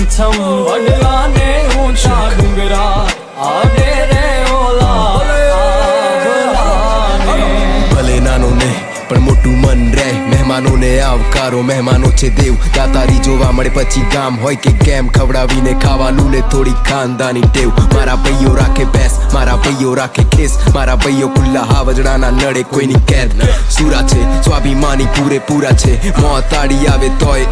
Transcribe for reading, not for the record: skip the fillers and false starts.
છમ વડલાને ઊંચા ડુંગરા આડે રે ઓલા ભલે નાનો ને પણ મોટું મન રહે મહેમાનોને આવકારો મહેમાનો છે દેવ દાતારી જોવા મળે પછી ગામ હોય કે કેમ ખવડાવીને ખાવાનું ને થોડી ખાનદાની ટેવ મારા ભાઈઓ રાખે ભેંસ મારા ભાઈઓ રાખે ખેસ મારા ભાઈઓ ખુલ્લા હાવજડાના નડે કોઈની કેદ સુરા છે સ્વાભિમાની પૂરેપૂરા છે મોં તાળી આવે તોય